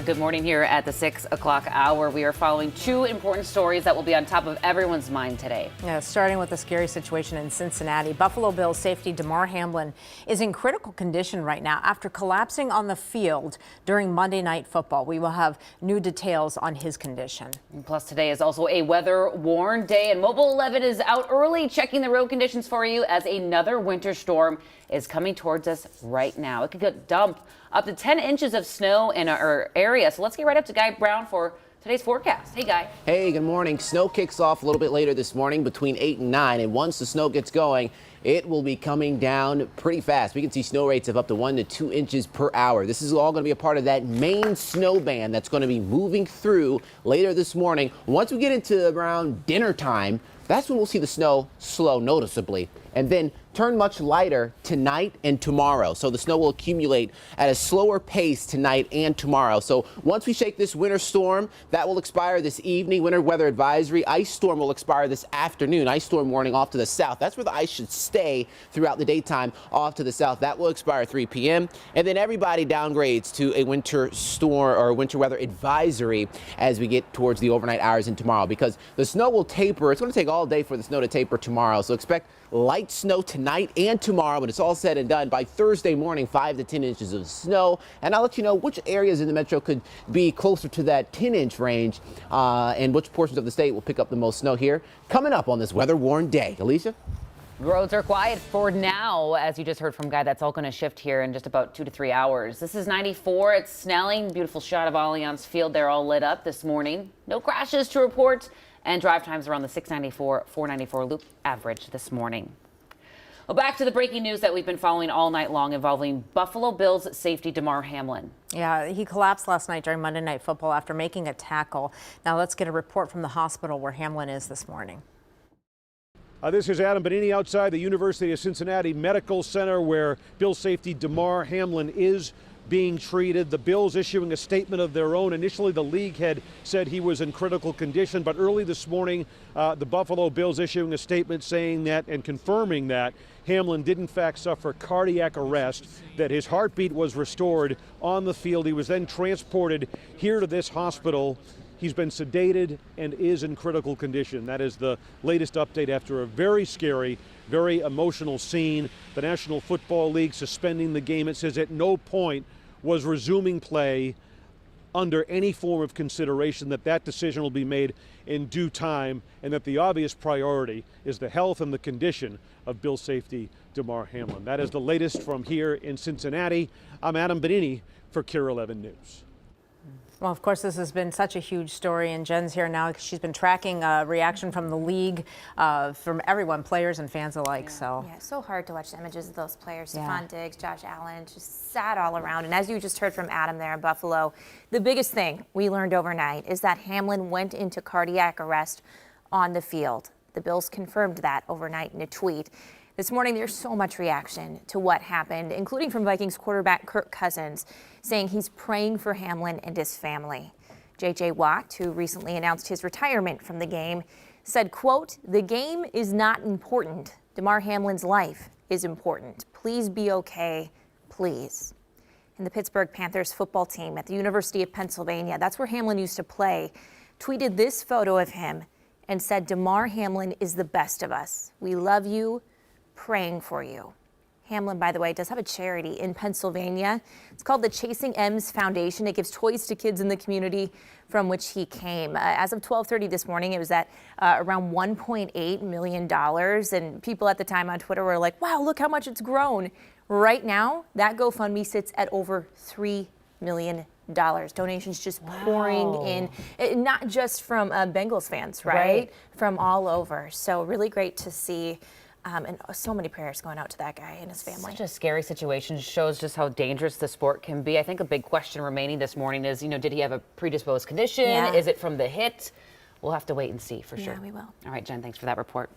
Good morning here at the 6 o'clock hour. We are following two important stories that will be on top of everyone's mind today. Yeah, starting with the scary situation in Cincinnati. Buffalo Bills safety Damar Hamlin is in critical condition right now after collapsing on the field during Monday Night Football. We will have new details on his condition. And plus, today is also a weather-worn day, and Mobile 11 is out early checking the road conditions for you as another winter storm is coming towards us right now. It could dump up to 10 inches of snow in our area. So let's get right up to Guy Brown for today's forecast. Hey, Guy. Hey, good morning. Snow kicks off a little bit later this morning between 8 and 9. And once the snow gets going, it will be coming down pretty fast. We can see snow rates of up to 1 to 2 inches per hour. This is all going to be a part of that main snow band that's going to be moving through later this morning. Once we get into around dinner time, that's when we'll see the snow slow noticeably and then turn much lighter tonight and tomorrow. So the snow will accumulate at a slower pace tonight and tomorrow. So once we shake this winter storm, that will expire this evening. Winter weather advisory. Ice storm will expire this afternoon. Ice storm warning off to the south. That's where the ice should stay throughout the daytime off to the south. That will expire 3 p.m. And then everybody downgrades to a winter storm or winter weather advisory as we get towards the overnight hours and tomorrow, because the snow will taper. It's going to take all day for the snow to taper tomorrow. So expect light snow tonight and tomorrow, but it's all said and done by Thursday morning, 5 to 10 inches of snow. And I'll let you know which areas in the metro could be closer to that 10-inch range and which portions of the state will pick up the most snow here coming up on this weather-worn day. Alicia? Roads are quiet for now. As you just heard from Guy, that's all going to shift here in just about 2 to 3 hours. This is 94. It's Snelling. Beautiful shot of Allianz Field. They're all lit up this morning. No crashes to report. And drive times around the 694, 494 loop average this morning. Well, back to the breaking news that we've been following all night long involving Buffalo Bills safety Damar Hamlin. Yeah, he collapsed last night during Monday Night Football after making a tackle. Now let's get a report from the hospital where Hamlin is this morning. This is Adam Benini outside the University of Cincinnati Medical Center where Bills safety Damar Hamlin is being treated. The Bills issuing a statement of their own. Initially, the league had said he was in critical condition, but early this morning, the Buffalo Bills issuing a statement saying that and confirming that Hamlin did in fact suffer cardiac arrest, that his heartbeat was restored on the field. He was then transported here to this hospital. He's been sedated and is in critical condition. That is the latest update after a very scary, very emotional scene. The National Football League suspending the game. It says at no point was resuming play under any form of consideration, that decision will be made in due time, and that the obvious priority is the health and the condition of Bill safety Damar Hamlin. That is the latest from here in Cincinnati. I'm Adam Benini for KARE 11 News. Well, of course, this has been such a huge story, and Jen's here now. She's been tracking reaction from the league, from everyone, players and fans alike. Yeah. So yeah, it's so hard to watch the images of those players. Yeah. Stephon Diggs, Josh Allen, just sad all around. And as you just heard from Adam there in Buffalo, the biggest thing we learned overnight is that Hamlin went into cardiac arrest on the field. The Bills confirmed that overnight in a tweet. This morning, there's so much reaction to what happened, including from Vikings quarterback Kirk Cousins, saying he's praying for Hamlin and his family. J.J. Watt, who recently announced his retirement from the game, said, quote, "The game is not important. Damar Hamlin's life is important. Please be okay, please." And the Pittsburgh Panthers football team at the University of Pennsylvania, that's where Hamlin used to play, tweeted this photo of him and said, "Damar Hamlin is the best of us. We love you. Praying for you." Hamlin, by the way, does have a charity in Pennsylvania. It's called the Chasing M's Foundation. It gives toys to kids in the community from which he came. As of 12:30 this morning, it was at around $1.8 million. And people at the time on Twitter were like, wow, look how much it's grown. Right now, that GoFundMe sits at over $3 million. Donations just pouring in, not just from Bengals fans, right? From all over. So really great to see. And so many prayers going out to that guy and his family. Such a scary situation. Shows just how dangerous the sport can be. I think a big question remaining this morning is, did he have a predisposed condition? Yeah. Is it from the hit? We'll have to wait and see for sure. Yeah, we will. All right, Jen, thanks for that report.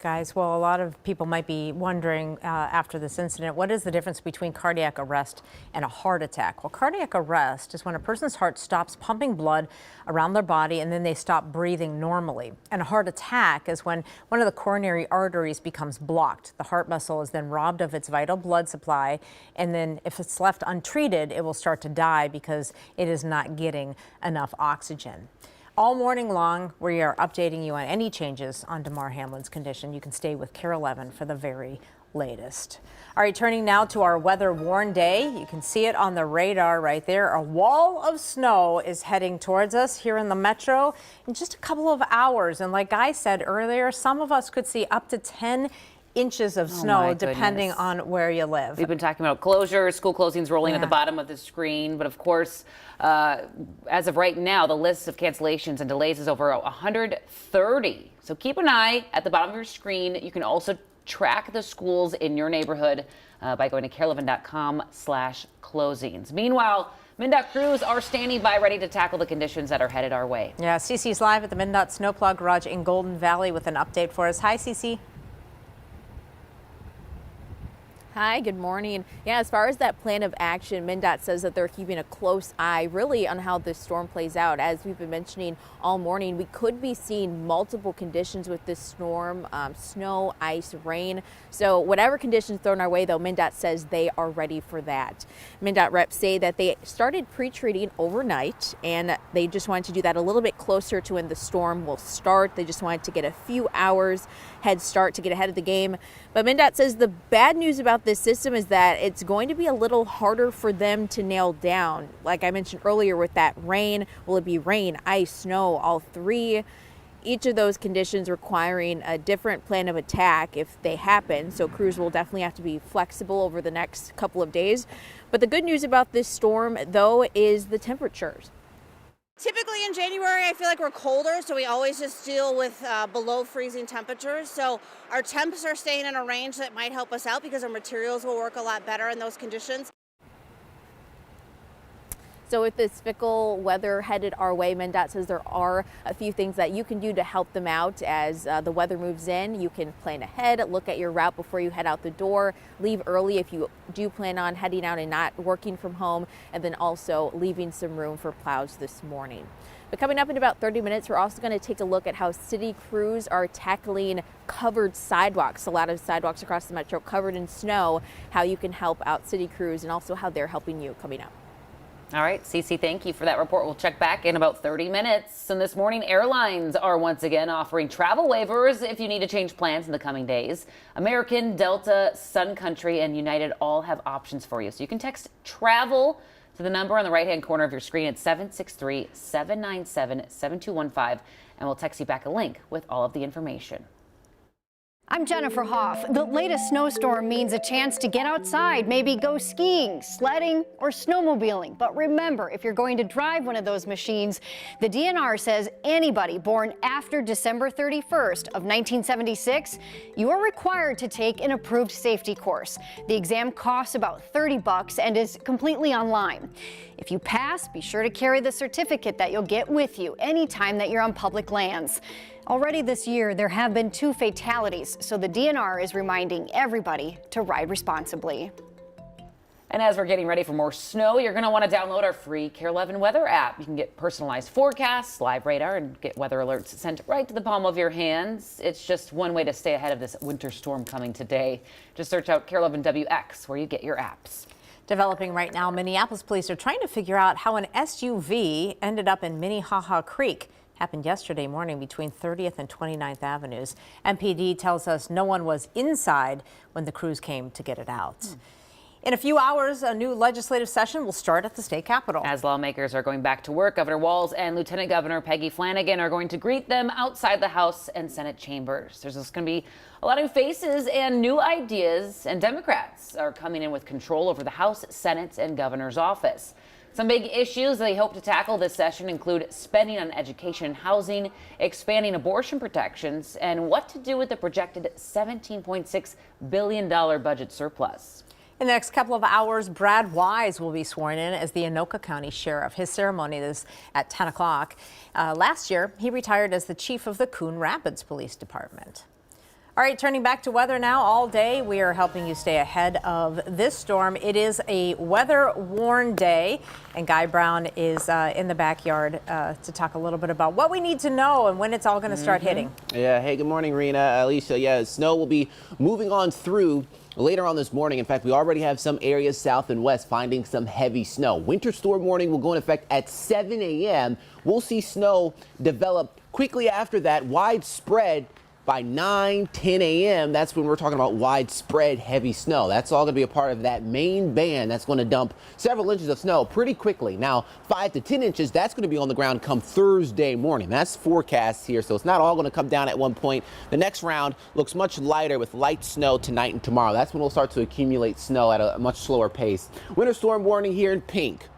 Guys, well, a lot of people might be wondering after this incident, what is the difference between cardiac arrest and a heart attack? Well, cardiac arrest is when a person's heart stops pumping blood around their body and then they stop breathing normally. And a heart attack is when one of the coronary arteries becomes blocked. The heart muscle is then robbed of its vital blood supply, and then if it's left untreated, it will start to die because it is not getting enough oxygen. All morning long, we are updating you on any changes on Damar Hamlin's condition. You can stay with KARE 11 for the very latest. All right, turning now to our weather-worn day. You can see it on the radar right there. A wall of snow is heading towards us here in the metro in just a couple of hours. And like I said earlier, some of us could see up to 10 inches of snow depending on where you live. We've been talking about closures, school closings rolling at the bottom of the screen. But of course, as of right now, the list of cancellations and delays is over 130. So keep an eye at the bottom of your screen. You can also track the schools in your neighborhood by going to KARE11.com/closings. Meanwhile, MnDOT crews are standing by ready to tackle the conditions that are headed our way. Yeah, Cece's live at the MnDOT Snowplow Garage in Golden Valley with an update for us. Hi, Cece. Hi, good morning. Yeah, as far as that plan of action, MnDOT says that they're keeping a close eye really on how this storm plays out. As we've been mentioning all morning, we could be seeing multiple conditions with this storm, snow, ice, rain. So whatever conditions thrown our way, though, MnDOT says they are ready for that. MnDOT reps say that they started pre-treating overnight, and they just wanted to do that a little bit closer to when the storm will start. They just wanted to get a few hours head start to get ahead of the game. But MnDOT says the bad news about this system is that it's going to be a little harder for them to nail down. Like I mentioned earlier with that rain, will it be rain, ice, snow, all three? Each of those conditions requiring a different plan of attack if they happen. So crews will definitely have to be flexible over the next couple of days. But the good news about this storm, though, is the temperatures. Typically in January, I feel like we're colder, so we always just deal with below freezing temperatures. So our temps are staying in a range that might help us out because our materials will work a lot better in those conditions. So with this fickle weather headed our way, MnDOT says there are a few things that you can do to help them out as the weather moves in. You can plan ahead, look at your route before you head out the door, leave early if you do plan on heading out and not working from home, and then also leaving some room for plows this morning. But coming up in about 30 minutes, we're also going to take a look at how city crews are tackling covered sidewalks. A lot of sidewalks across the metro covered in snow, how you can help out city crews and also how they're helping you coming up. All right, Cece, thank you for that report. We'll check back in about 30 minutes. And this morning, airlines are once again offering travel waivers if you need to change plans in the coming days. American, Delta, Sun Country, and United all have options for you. So you can text TRAVEL to the number on the right-hand corner of your screen at 763-797-7215, and we'll text you back a link with all of the information. I'm Jennifer Hoff. The latest snowstorm means a chance to get outside, maybe go skiing, sledding, or snowmobiling. But remember, if you're going to drive one of those machines, the DNR says anybody born after December 31st of 1976, you are required to take an approved safety course. The exam costs about $30 and is completely online. If you pass, be sure to carry the certificate that you'll get with you anytime that you're on public lands. Already this year, there have been 2 fatalities, so the DNR is reminding everybody to ride responsibly. And as we're getting ready for more snow, you're going to want to download our free KARE 11 weather app. You can get personalized forecasts, live radar, and get weather alerts sent right to the palm of your hands. It's just one way to stay ahead of this winter storm coming today. Just search out KARE 11 WX where you get your apps. Developing right now, Minneapolis police are trying to figure out how an SUV ended up in Minnehaha Creek. Happened yesterday morning between 30th and 29th Avenues. MPD tells us no one was inside when the crews came to get it out. In a few hours, a new legislative session will start at the state capitol. As lawmakers are going back to work, Governor Walz and Lieutenant Governor Peggy Flanagan are going to greet them outside the House and Senate chambers. There's just going to be a lot of faces and new ideas, and Democrats are coming in with control over the House, Senate, and Governor's office. Some big issues they hope to tackle this session include spending on education and housing, expanding abortion protections, and what to do with the projected $17.6 billion budget surplus. In the next couple of hours, Brad Wise will be sworn in as the Anoka County Sheriff. His ceremony is at 10 o'clock. Last year, he retired as the chief of the Coon Rapids Police Department. All right, turning back to weather now. All day, we are helping you stay ahead of this storm. It is a weather-worn day, and Guy Brown is in the backyard to talk a little bit about what we need to know and when it's all going to start hitting. Yeah, hey, good morning, Rena, Alicia. Yeah, snow will be moving on through later on this morning. In fact, we already have some areas south and west finding some heavy snow. Winter storm warning will go in effect at 7 a.m. We'll see snow develop quickly after that, widespread by 9, 10 a.m. That's when we're talking about widespread heavy snow. That's all going to be a part of that main band that's going to dump several inches of snow pretty quickly. Now, 5 to 10 inches, that's going to be on the ground come Thursday morning. That's forecast here, so it's not all going to come down at one point. The next round looks much lighter with light snow tonight and tomorrow. That's when we'll start to accumulate snow at a much slower pace. Winter storm warning here in pink.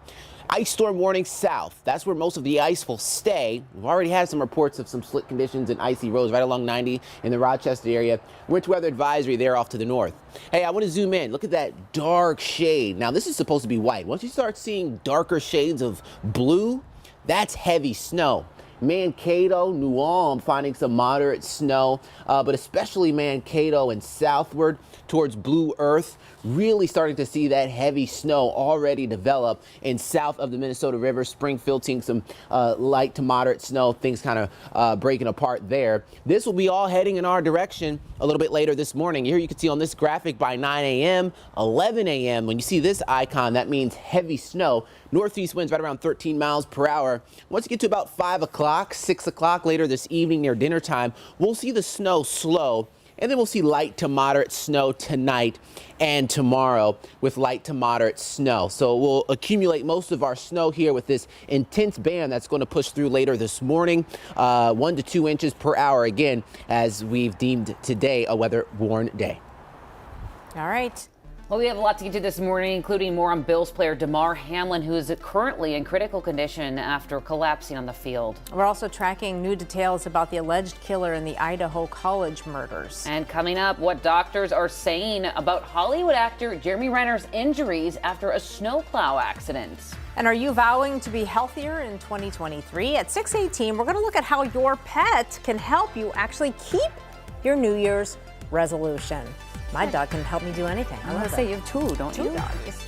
Ice storm warning south. That's where most of the ice will stay. We've already had some reports of some slick conditions and icy roads right along 90 in the Rochester area. Winter weather advisory there off to the north. Hey, I want to zoom in. Look at that dark shade. Now, this is supposed to be white. Once you start seeing darker shades of blue, that's heavy snow. Mankato, New Ulm finding some moderate snow, but especially Mankato and southward towards Blue Earth, really starting to see that heavy snow already develop in south of the Minnesota River. Springfield seeing some light to moderate snow, things kind of breaking apart there. This will be all heading in our direction a little bit later this morning. Here you can see on this graphic by 9 a.m., 11 a.m. When you see this icon, that means heavy snow. Northeast winds right around 13 miles per hour. Once you get to about 5 o'clock, 6 o'clock later this evening near dinner time, we'll see the snow slow. And then we'll see light to moderate snow tonight and tomorrow with light to moderate snow. So we'll accumulate most of our snow here with this intense band that's going to push through later this morning, 1 to 2 inches per hour, again, as we've deemed today a weather-worn day. All right. Well, we have a lot to get to this morning, including more on Bills player Damar Hamlin, who is currently in critical condition after collapsing on the field. We're also tracking new details about the alleged killer in the Idaho College murders. And coming up, what doctors are saying about Hollywood actor Jeremy Renner's injuries after a snowplow accident. And are you vowing to be healthier in 2023? At 6:18, we're going to look at how your pet can help you actually keep your New Year's resolution. My dog can help me do anything. I was going to say, you have two, don't you? Two doggies.